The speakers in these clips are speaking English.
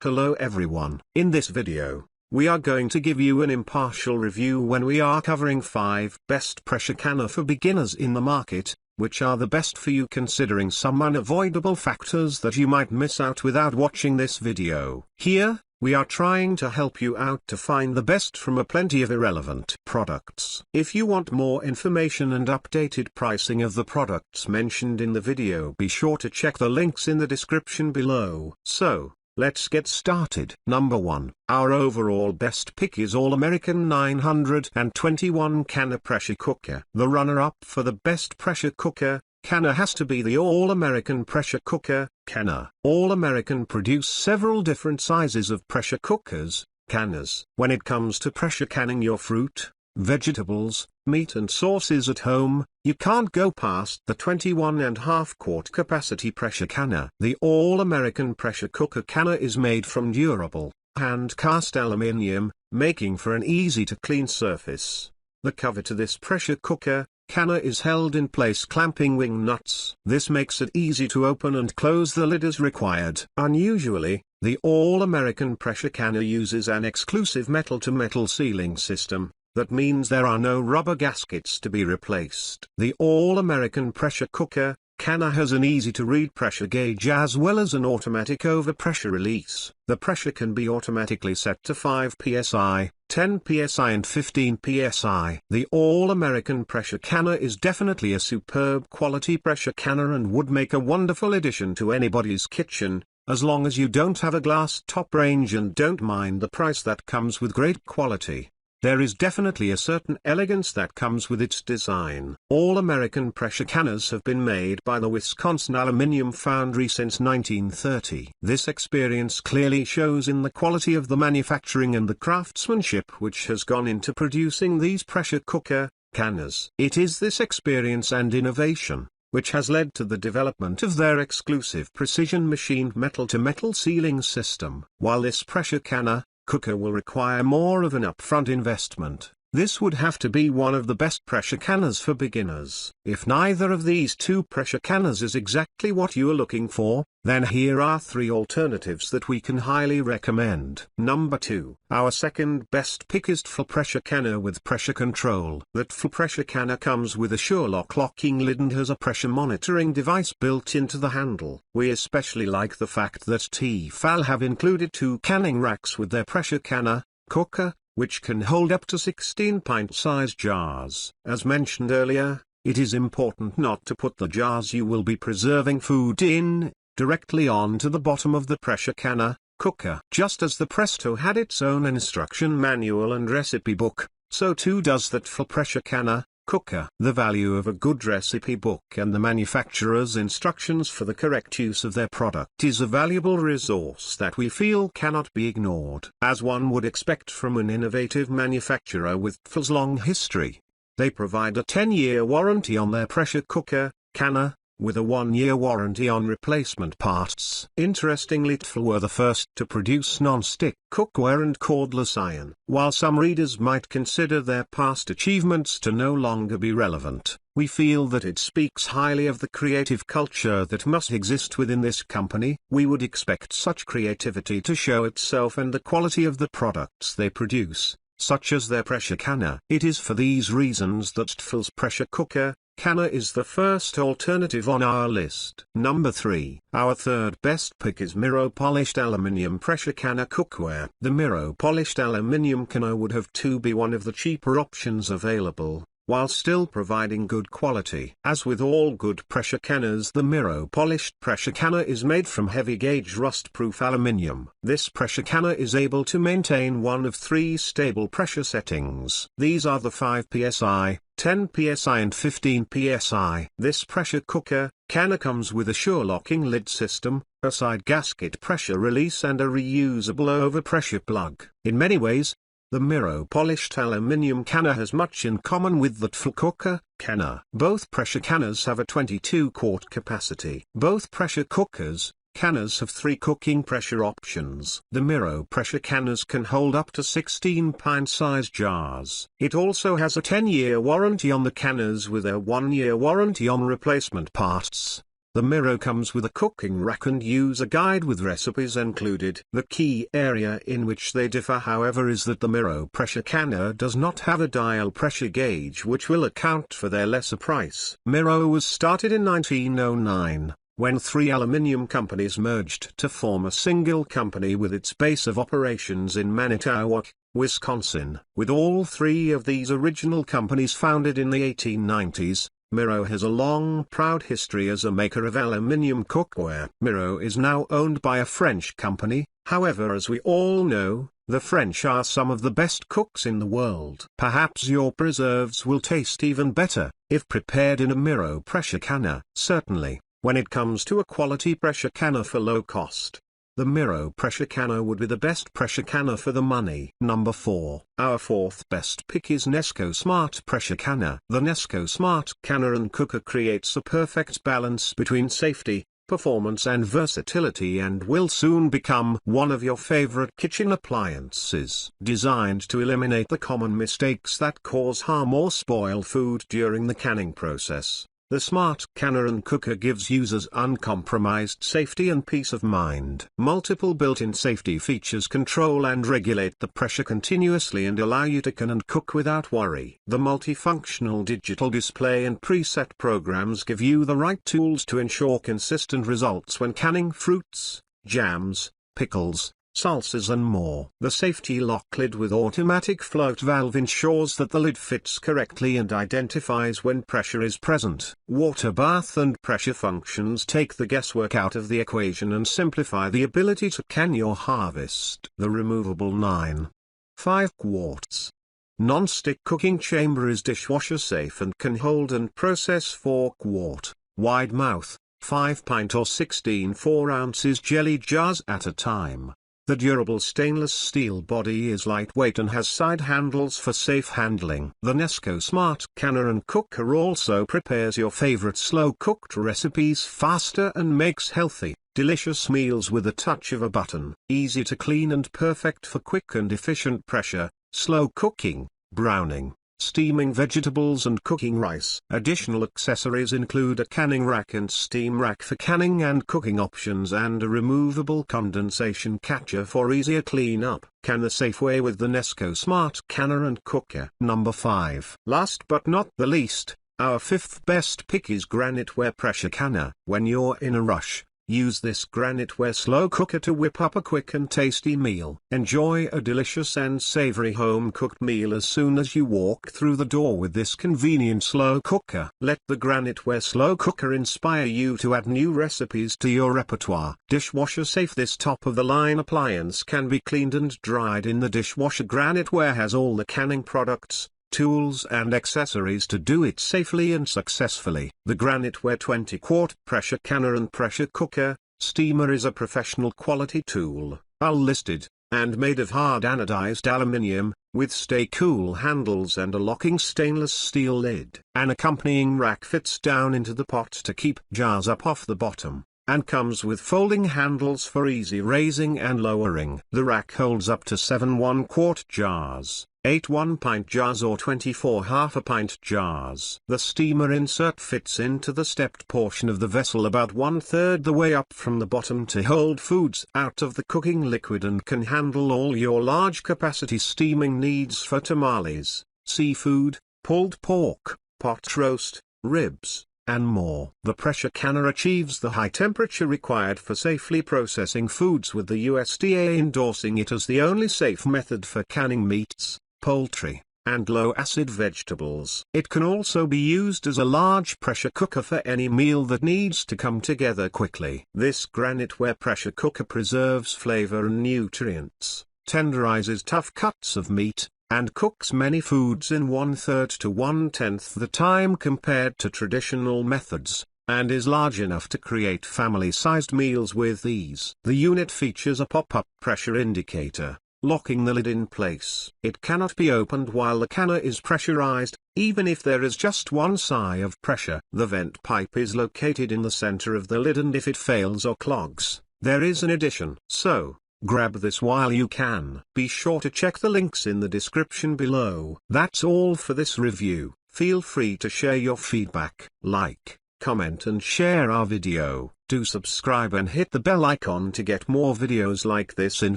Hello everyone. In this video, we are going to give you an impartial review when we are covering 5 best pressure canner for beginners in the market, which are the best for you considering some unavoidable factors that you might miss out without watching this video. Here, we are trying to help you out to find the best from a plenty of irrelevant products. If you want more information and updated pricing of the products mentioned in the video, be sure to check the links in the description below. So, let's get started. Number 1. Our overall best pick is All-American 921 canner pressure cooker. The runner-up for the best pressure cooker canner has to be the All-American pressure cooker canner. All-American produce several different sizes of pressure cookers, canners. When it comes to pressure canning your fruit, vegetables, meat and sauces at home, you can't go past the 21.5 quart capacity pressure canner. The All-American pressure cooker canner is made from durable, hand-cast aluminium, making for an easy-to-clean surface. The cover to this pressure cooker canner is held in place clamping wing nuts. This makes it easy to open and close the lid as required. Unusually, the All-American pressure canner uses an exclusive metal-to-metal sealing system. That means there are no rubber gaskets to be replaced. The All-American pressure cooker canner has an easy-to-read pressure gauge as well as an automatic overpressure release. The pressure can be automatically set to 5 psi, 10 psi and 15 psi. The All-American pressure canner is definitely a superb quality pressure canner and would make a wonderful addition to anybody's kitchen, as long as you don't have a glass top range and don't mind the price that comes with great quality. There is definitely a certain elegance that comes with its design. All-American pressure canners have been made by the Wisconsin Aluminum Foundry since 1930. This experience clearly shows in the quality of the manufacturing and the craftsmanship which has gone into producing these pressure cooker canners. It is this experience and innovation which has led to the development of their exclusive precision machined metal-to-metal sealing system. While this pressure canner cooker will require more of an upfront investment, this would have to be one of the best pressure canners for beginners. If neither of these two pressure canners is exactly what you are looking for, then here are 3 alternatives that we can highly recommend. Number 2. Our second best pick is TFL pressure canner with pressure control. The TFL pressure canner comes with a Sure-Lock locking lid and has a pressure monitoring device built into the handle. We especially like the fact that TFL have included 2 canning racks with their pressure canner cooker, which can hold up to 16-pint size jars. As mentioned earlier, it is important not to put the jars you will be preserving food in directly onto the bottom of the pressure canner cooker. Just as the Presto had its own instruction manual and recipe book, so too does the TFL pressure canner cooker. The value of a good recipe book and the manufacturer's instructions for the correct use of their product is a valuable resource that we feel cannot be ignored. As one would expect from an innovative manufacturer with TFL's long history, they provide a 10-year warranty on their pressure cooker canner, with a 1-year warranty on replacement parts. Interestingly, TFL were the first to produce non-stick cookware and cordless iron. While some readers might consider their past achievements to no longer be relevant, we feel that it speaks highly of the creative culture that must exist within this company. We would expect such creativity to show itself in the quality of the products they produce, such as their pressure canner. It is for these reasons that TFL's pressure cooker canner is the first alternative on our list. Number 3. Our third best pick is Miro polished aluminium pressure canner cookware. The Miro polished aluminium canner would have to be one of the cheaper options available, while still providing good quality. As with all good pressure canners, the Miro polished pressure canner is made from heavy gauge rust-proof aluminium. This pressure canner is able to maintain one of 3 stable pressure settings. These are the 5 psi, 10 psi and 15 psi. This pressure cooker canner comes with a Sure-Locking lid system, a side gasket pressure release and a reusable overpressure plug. In many ways, the Miro polished aluminium canner has much in common with the TFL cooker canner. Both pressure canners have a 22 quart capacity. Both pressure cookers canners have 3 cooking pressure options. The Miro pressure canners can hold up to 16-pint size jars. It also has a 10-year warranty on the canners with a 1-year warranty on replacement parts. The Miro comes with a cooking rack and user guide with recipes included. The key area in which they differ, however, is that the Miro pressure canner does not have a dial pressure gauge, which will account for their lesser price. Miro was started in 1909, when three aluminium companies merged to form a single company with its base of operations in Manitowoc, Wisconsin. With all three of these original companies founded in the 1890s, Miro has a long proud history as a maker of aluminium cookware. Miro is now owned by a French company. However, as we all know, the French are some of the best cooks in the world. Perhaps your preserves will taste even better if prepared in a Miro pressure canner. Certainly, when it comes to a quality pressure canner for low cost, the Miro pressure canner would be the best pressure canner for the money. Number 4. Our fourth best pick is Nesco Smart Pressure Canner. The Nesco Smart Canner and Cooker creates a perfect balance between safety, performance and versatility, and will soon become one of your favorite kitchen appliances. Designed to eliminate the common mistakes that cause harm or spoil food during the canning process, the Smart Canner and Cooker gives users uncompromised safety and peace of mind. Multiple built-in safety features control and regulate the pressure continuously and allow you to can and cook without worry. The multifunctional digital display and preset programs give you the right tools to ensure consistent results when canning fruits, jams, pickles, salsas and more. The safety lock lid with automatic float valve ensures that the lid fits correctly and identifies when pressure is present. Water bath and pressure functions take the guesswork out of the equation and simplify the ability to can your harvest. The removable 9.5 quarts non-stick cooking chamber is dishwasher safe and can hold and process 4 quart, wide mouth, 5 pint or 16 4 ounces jelly jars at a time. The durable stainless steel body is lightweight and has side handles for safe handling. The Nesco Smart Canner and Cooker also prepares your favorite slow-cooked recipes faster and makes healthy, delicious meals with a touch of a button. Easy to clean and perfect for quick and efficient pressure, slow cooking, browning, steaming vegetables and cooking rice. Additional accessories include a canning rack and steam rack for canning and cooking options and a removable condensation catcher for easier cleanup. Can the safe way with the Nesco Smart Canner and Cooker. Number 5. Last but not the least, our fifth best pick is Graniteware Pressure Canner. When you're in a rush, use this Graniteware slow cooker to whip up a quick and tasty meal. Enjoy a delicious and savory home-cooked meal as soon as you walk through the door with this convenient slow cooker. Let the Graniteware slow cooker inspire you to add new recipes to your repertoire. Dishwasher safe. This top-of-the-line appliance can be cleaned and dried in the dishwasher. Graniteware has all the canning products, tools and accessories to do it safely and successfully. The Graniteware 20-quart pressure canner and pressure cooker steamer is a professional quality tool, listed, and made of hard anodized aluminium, with stay-cool handles and a locking stainless steel lid. An accompanying rack fits down into the pot to keep jars up off the bottom, and comes with folding handles for easy raising and lowering. The rack holds up to 7 1-quart jars, 8 1-pint jars or 24 half-a-pint jars. The steamer insert fits into the stepped portion of the vessel about 1/3 the way up from the bottom to hold foods out of the cooking liquid and can handle all your large capacity steaming needs for tamales, seafood, pulled pork, pot roast, ribs, and more. The pressure canner achieves the high temperature required for safely processing foods, with the USDA endorsing it as the only safe method for canning meats, poultry, and low-acid vegetables. It can also be used as a large pressure cooker for any meal that needs to come together quickly. This Graniteware pressure cooker preserves flavor and nutrients, tenderizes tough cuts of meat, and cooks many foods in 1/3 to 1/10 the time compared to traditional methods, and is large enough to create family-sized meals with ease. The unit features a pop-up pressure indicator, locking the lid in place. It cannot be opened while the canner is pressurized, even if there is just one sigh of pressure. The vent pipe is located in the center of the lid, and if it fails or clogs, there is an addition. So, grab this while you can. Be sure to check the links in the description below. That's all for this review. Feel free to share your feedback, like, comment and share our video. Do subscribe and hit the bell icon to get more videos like this in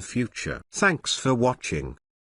future. Thanks for watching.